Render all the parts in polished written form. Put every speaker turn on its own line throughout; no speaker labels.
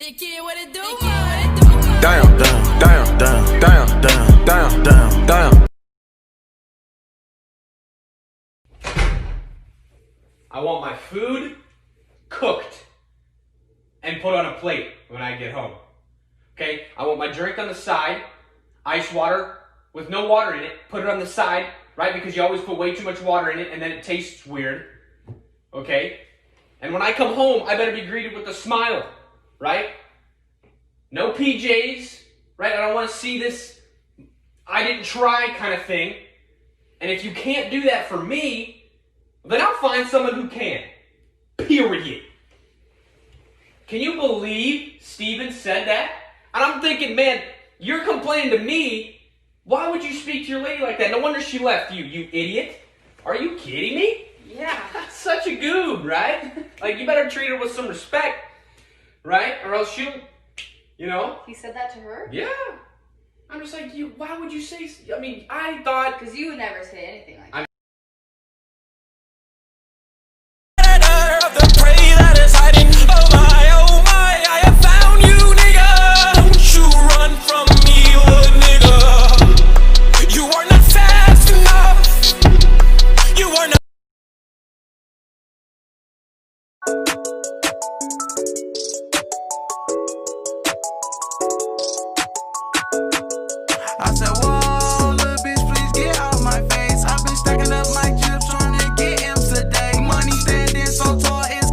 Damn, damn, damn, damn, damn, damn, damn, damn, damn.
I want my food cooked and put on a plate when I get home. Okay? I want my drink on the side, ice water with no water in it, put it on the side, right? Because you always put way too much water in it and then it tastes weird. Okay? And when I come home, I better be greeted with a smile, right? No PJs, right? I don't want to see this I didn't try kind of thing. And if you can't do that for me, then I'll find someone who can. Period. Can you believe Steven said that? And I'm thinking, man, you're complaining to me. Why would you speak to your lady like that? No wonder she left you, you idiot. Are you kidding me?
Yeah.
That's such a goob, right? Like, you better treat her with some respect, right? Or else she'll, you know.
He said that to her?
Yeah. I'm just like, why would you say, I mean, I thought.
Because you would never say anything like that.
I said, whoa, little bitch, please get out my face. I've been stacking up my chips trying to get him today. Money standing so tall, it's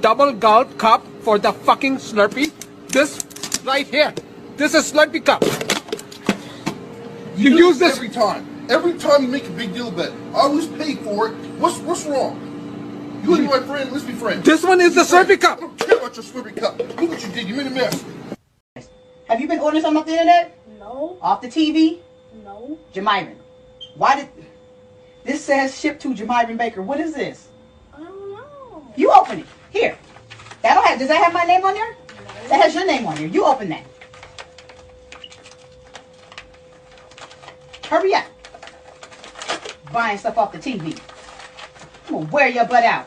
double gulp cup for the fucking Slurpee. This right here. This is Slurpee cup. You use this
every time. Every time you make a big deal about it, I always pay for it. What's wrong? You and my friend, let's be friends.
This one is the Slurpee cup.
I don't care about your Slurpee cup. Look what you did. You made a mess.
Have you been ordering something off the internet?
No.
Off the TV?
No.
Jamyron. Why did... This says shipped to Jamyron Baker. What is this?
I don't know.
You open it. Here. Does that have my name on there? No. That has your name on there. You open that. Hurry up. Buying stuff off the TV. I'm gonna wear your butt out.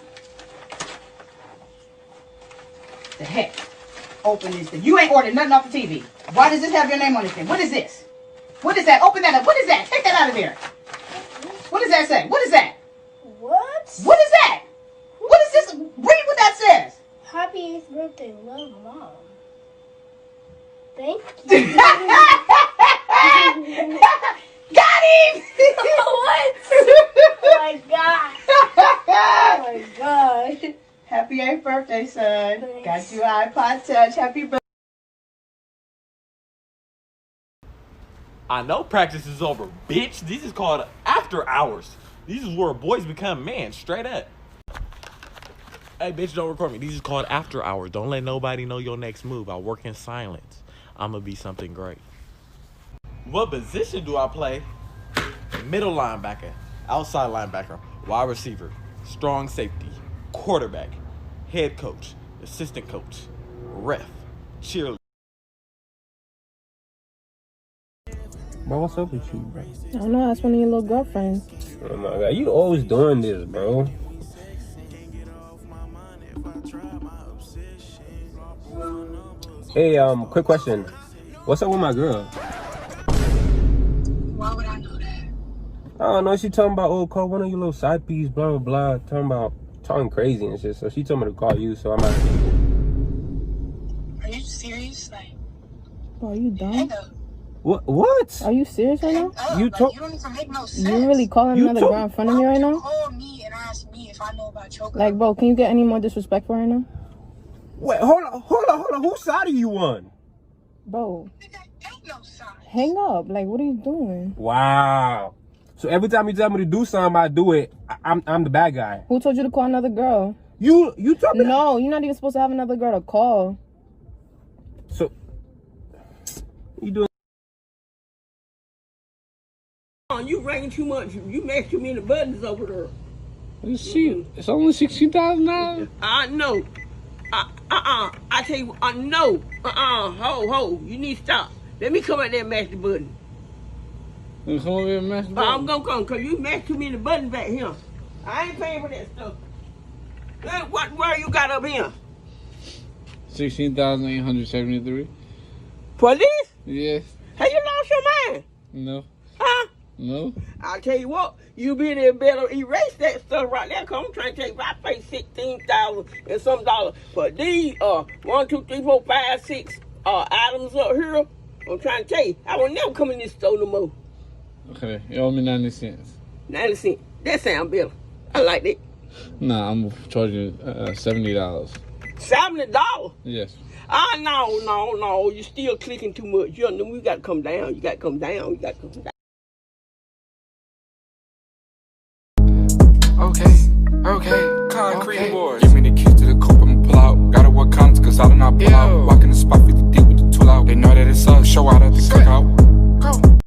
The heck? Open this thing. You ain't ordered nothing off the TV. Why does this have your name on this thing? What is this? What is that? Open that up. What is that? Take that out of there. What does that say? What is that?
What?
What is that? What is this? Read what that says.
Happy 8th birthday, love, Mom. Thank you.
Got him!
What? Oh my god. Oh my god.
Happy 8th birthday, son.
Thanks.
Got you iPod Touch. Happy birthday.
I know practice is over, bitch. This is called after hours. These is where boys become men, straight up. Hey, bitch, don't record me. These is called after hours. Don't let nobody know your next move. I work in silence. I'm gonna be something great. What position do I play? Middle linebacker, outside linebacker, wide receiver, strong safety, quarterback, head coach, assistant coach, ref, cheerleader.
Bro, what's up with you, bro?
I don't know, that's one of your little girlfriends.
Oh my god, you always doing this, bro. Hey, quick question. What's up with my girl?
Why would I know that?
I don't know, she talking about, oh, call one of your little side piece, blah, blah, blah. Talking crazy and shit, so she told me to call you, so I'm out.
Are you serious? Like,
Bro, are you dumb?
hang up.
What?
Are you serious right now?
Hang up.
You
Like,
talk-
you don't even make no sense.
You really calling another girl in front of me right now?
Call me and ask me if I know about your girl.
Like, bro, can you get any more disrespectful right now?
Wait, hold on. Whose side are you on?
Bro,
Nigga, ain't no sign.
hang up. Like, what are you doing?
Wow. So every time you tell me to do something, I do it. I'm the bad guy.
Who told you to call another girl?
You told me.
No, you're not even supposed to have another girl to call.
So you doing?
You ran too much. You mashed too many buttons over there.
It's only $60,000.
I know. I tell you, no. Ho. You need to stop. Let me come out there and mash the button.
You come over here and mash the button?
I'm gonna come, because you mashed too many buttons back here. I ain't paying for that stuff. Look, where you got up here?
16,873.
For this?
Yes.
Have you lost your mind?
No.
Huh?
No.
I'll tell you what, you better erase that stuff right there, because I'm trying to tell you, I paid $16,000 and some dollars for these 1, 2, 3, 4, 5, 6 items up here. I'm trying to tell you, I will never come in this store no more.
Okay, you owe me 90 cents.
90 cents. That sound better. I like that.
Nah, I'm charging $70.
$70?
Yes.
No. You're still clicking too much. You got to come down. You got to come down.
Okay, concrete boys. Give me the keys to the coupe, I'ma pull out. Gotta work counts, cause I do not pull out. Walk in the spot 50 deep with the tool out. They know that it's us, show out at the cookout. Go.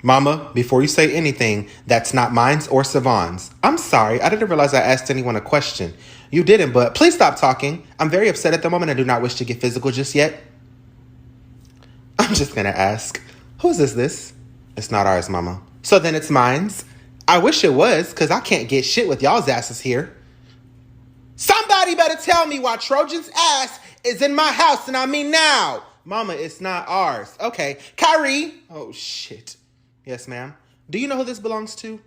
Mama, before you say anything, that's not mine's or Savon's. I'm sorry, I didn't realize I asked anyone a question. You didn't, but please stop talking. I'm very upset at the moment and do not wish to get physical just yet. I'm just gonna ask, whose is this? It's not ours, Mama. So then it's mine's? I wish it was, because I can't get shit with y'all's asses here. Somebody better tell me why Trojan's ass is in my house, and I mean now. Mama, it's not ours. Okay, Kyrie. Oh, shit. Yes, ma'am. Do you know who this belongs to?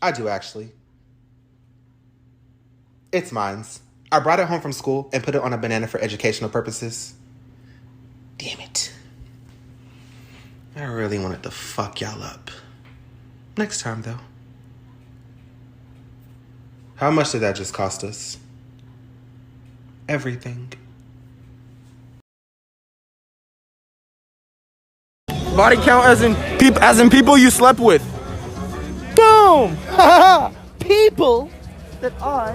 I do, actually. It's mine's. I brought it home from school and put it on a banana for educational purposes. Damn it. I really wanted to fuck y'all up. Next time, though. How much did that just cost us? Everything.
Body count as in people you slept with. Boom! People that I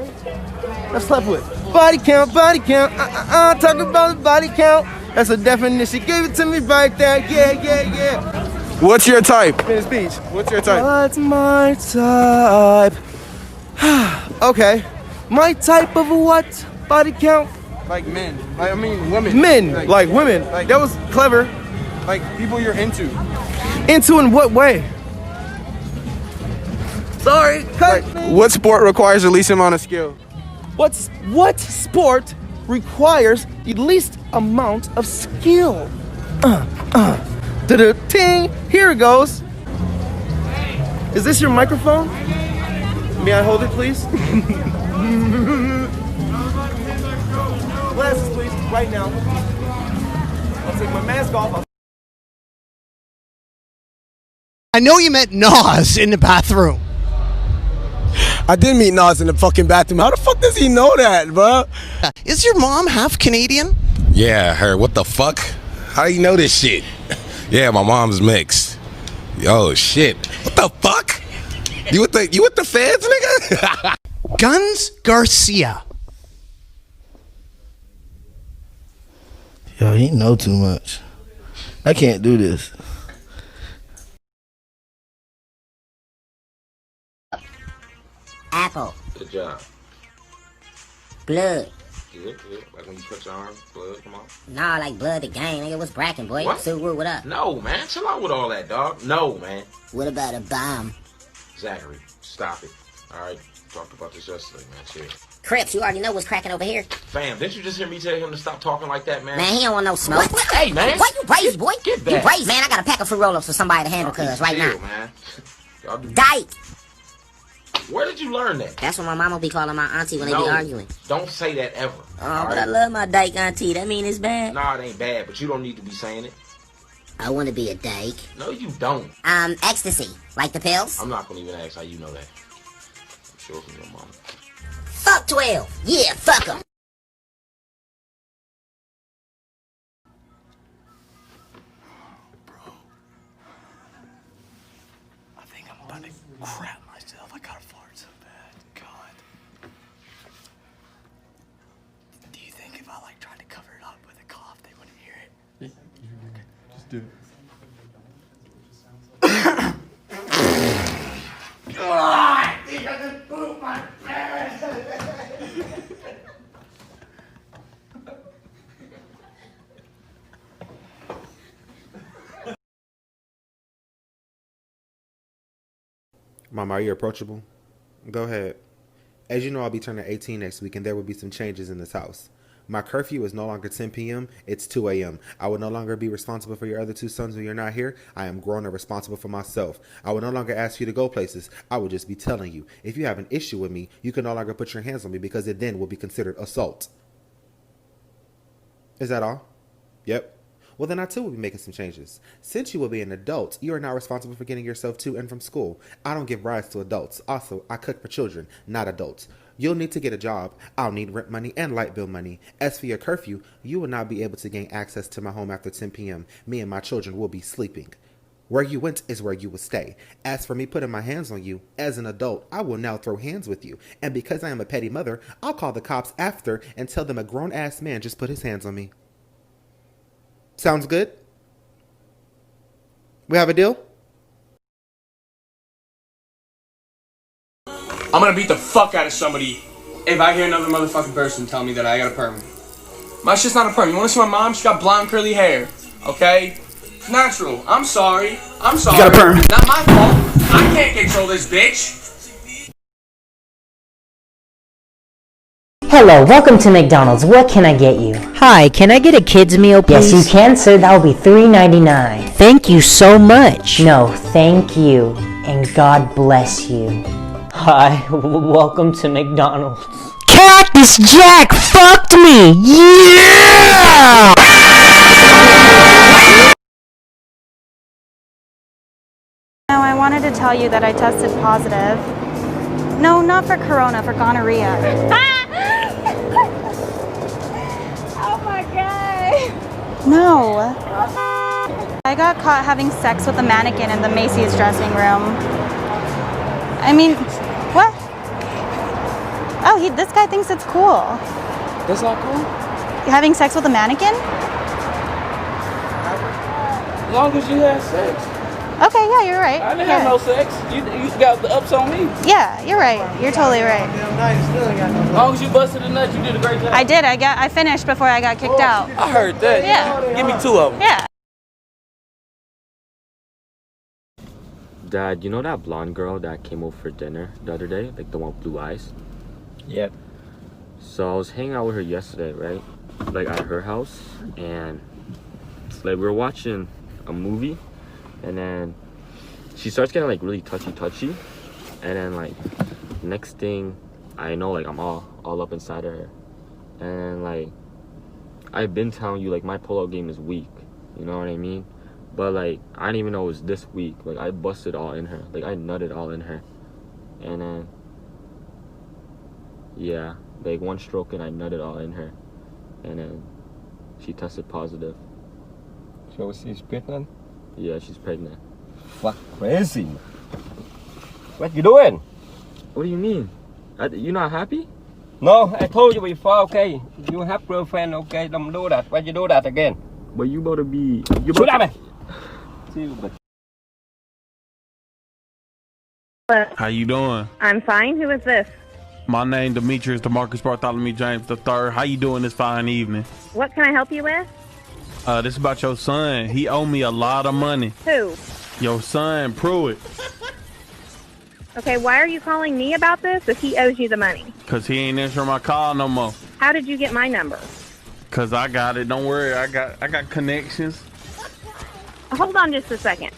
have slept with. Body count, talk about the body count. That's a definition. Gave it to me right there. Yeah. What's your type? Finish speech. What's your type? What's my type? Okay. My type of what? Body count?
Like men. I mean women.
Men. Like women.
Like,
that was clever.
Like people you're into.
Into in what way? Sorry.
Like, what sport requires the least amount of skill?
What sport requires the least amount of skill? Ting. Here it goes. Is this your microphone? May I hold it, please? Glasses, please, right now. I'll take my mask off.
I know you met Nas in the bathroom.
I did meet Nas in the fucking bathroom. How the fuck does he know that, bro?
Is your mom half Canadian?
Yeah, her. What the fuck? How do you know this shit? Yeah, my mom's mixed. Oh shit. What the fuck? You with the feds, nigga?
Guns Garcia.
Yo, he know too much. I can't do this.
Apple.
Good job.
Blood.
Good. Like when you cut your arm, blood come off.
Nah, like blood the game, nigga. What's bracking, boy?
What?
Subaru, what up?
No, man. Chill out with all that, dog. No, man.
What about a bomb?
Zachary, stop it. All right. Talked about this yesterday, man. Chill.
Crips, you already know what's cracking over here.
Fam, didn't you just hear me tell him to stop talking like that, man?
Man, he don't want no smoke.
Hey, man.
Why you raised, boy?
Get back.
You raised, man. I got a pack of fruit roll-ups for somebody to handle, cuz, right now.
Man. Y'all do.
Dyke.
Where did you learn that?
That's what my mama be calling my auntie when they be arguing.
Don't say that ever.
Oh, but I love my dyke auntie. That mean it's bad?
Nah, it ain't bad, but you don't need to be saying it.
I want to be a dyke.
No, you don't.
Ecstasy. Like the pills?
I'm not going to even ask how you know that. I'm sure from your mama.
Fuck 12. Yeah, fuck 'em.
I think I'm about to crap myself. I gotta fart so bad. God. Do you think if I tried to cover it up with a cough, they wouldn't hear it?
Okay, just do it.
just pooped my pants.
Mama, are you approachable? Go ahead. As you know, I'll be turning 18 next week, and there will be some changes in this house. My curfew is no longer 10 p.m., it's 2 a.m. I will no longer be responsible for your other two sons when you're not here. I am grown and responsible for myself. I will no longer ask you to go places. I will just be telling you. If you have an issue with me, you can no longer put your hands on me because it then will be considered assault. Is that all? Yep. Well, then I too will be making some changes. Since you will be an adult, you are now responsible for getting yourself to and from school. I don't give rides to adults. Also, I cook for children, not adults. You'll need to get a job. I'll need rent money and light bill money. As for your curfew, you will not be able to gain access to my home after 10 p.m. Me and my children will be sleeping. Where you went is where you will stay. As for me putting my hands on you, as an adult, I will now throw hands with you. And because I am a petty mother, I'll call the cops after and tell them a grown-ass man just put his hands on me. Sounds good? We have a deal?
I'm gonna beat the fuck out of somebody if I hear another motherfucking person tell me that I got a perm. My shit's not a perm. You wanna see my mom? She got blonde curly hair. Okay? It's natural. I'm sorry. I'm sorry.
You got a perm.
Not my fault. I can't control this bitch.
Hello, welcome to McDonald's. What can I get you?
Hi, can I get a kid's meal, please?
Yes, you can, sir. That'll be $3.99.
Thank you so much.
No, thank you. And God bless you. Hi, welcome to McDonald's.
Cactus Jack fucked me! Yeah!
No, I wanted to tell you that I tested positive. No, not for corona, for gonorrhea.
Oh my god.
No. I got caught having sex with a mannequin in the Macy's dressing room. I mean, what? Oh, this guy thinks it's cool.
That's not cool?
Having sex with a mannequin?
As long as you have sex.
Okay, yeah, you're right.
I didn't
yeah.
have no sex. You got the ups on me.
Yeah, you're right. You're totally right.
As long as you busted a nut, you did a great job.
I did. I finished before I got kicked out.
I heard that.
Yeah.
Give me 2 of them.
Yeah.
Dad, you know that blonde girl that came over for dinner the other day? Like the one with blue eyes?
Yep.
So I was hanging out with her yesterday, right? Like at her house. And like we were watching a movie. And then she starts getting like really touchy. And then like next thing I know, like I'm all up inside of her. And like I've been telling you like my pull-out game is weak. You know what I mean? But like I didn't even know it was this week. Like I busted all in her. Like I nutted all in her. And then yeah, like one stroke and I nutted all in her. And then she tested positive.
So she's pregnant?
Yeah, she's pregnant.
Fuck crazy. What you doing?
What do you mean? You not happy?
No, I told you before, okay. You have girlfriend, okay, don't do that. Why you do that again?
But you about to be...
Shoot at me!
How you doing?
I'm fine. Who is this?
My name Demetrius DeMarcus Bartholomew James III. How you doing this fine evening?
What can I help you with?
This is about your son. He owe me a lot of money.
Who?
Your son, Pruitt.
Okay, why are you calling me about this if he owes you the money?
Cause he ain't answering my call no more.
How did you get my number?
Cause I got it. Don't worry. I got connections.
Hold on just a second.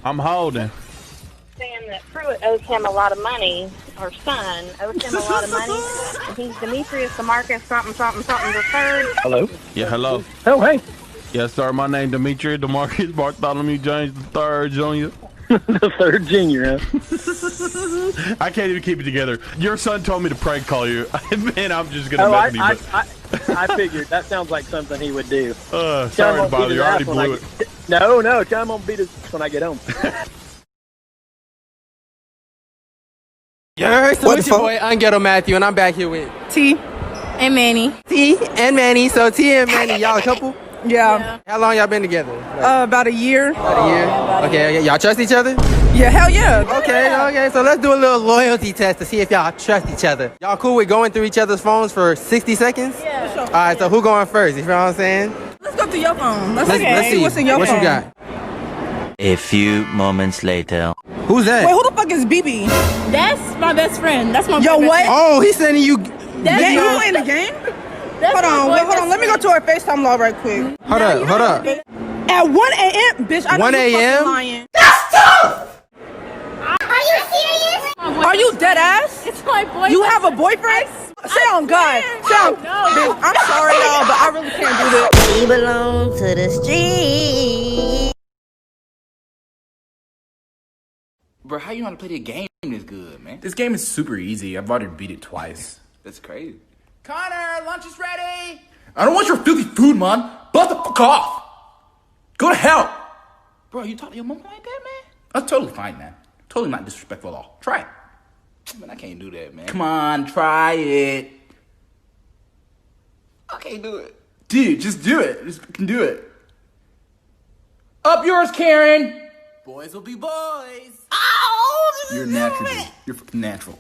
I'm holding.
Saying that Pruitt owes him a lot of money, our son owes him a lot of money, and he's Demetrius DeMarcus something the third.
Hello? Yeah, hello.
Oh, hey.
Yes, sir. My name Demetrius DeMarcus Bartholomew James III Jr.
The third junior, huh?
I can't even keep it together. Your son told me to prank call you. Man, I'm just gonna mess with you.
I figured that sounds like something he would do.
Sorry to bother you. I already blew it.
No, tell him I'm gonna beat his when I get home.
Yeah, so it's your boy, I'm Ghetto Matthew, and I'm back here with
T and Manny.
T and Manny. So T and Manny, y'all a couple?
Yeah.
How long y'all been together?
About a year.
About a year. Okay, y'all trust each other? Yeah, hell yeah. Okay, so let's do a little loyalty test to see if y'all trust each other. Y'all cool with going through each other's phones for 60 seconds?
Yeah.
All right, so who going first? You feel what I'm saying?
Let's go through your phone.
Let's see.
What's in your
what
phone.
you got?
A few moments later.
Who's that?
Wait, who the fuck is BB?
That's my best friend. That's my
Yo,
boyfriend.
what?
Oh, he's sending you.
That's
You
my-
playing the game?
That's
Hold
my
on,
boyfriend's
Let me go to her FaceTime log right quick.
Hold up.
At 1 a.m., bitch, I know
1
you
a.m.?
fucking lying.
That's tough! Are you serious?
Are you dead ass?
It's my boyfriend.
You have a boyfriend? Say on God. Say on. Bitch, I'm sorry, y'all, but I really can't do this.
We belong to the street.
Bro, how you know how to play the game this good, man?
This game is super easy. I've already beat it twice.
That's crazy.
Connor, lunch is ready! I don't want your filthy food, man! Butt the fuck off! Go to hell!
Bro, you talk to your mom like that, man?
That's totally fine, man. Totally not disrespectful at all. Try it.
Man, I can't do that, man.
Come on, try it.
I can't do it.
Dude, just do it. Just fucking do it. Up yours, Karen!
Boys will be boys.
You're natural, dude. You're fucking natural.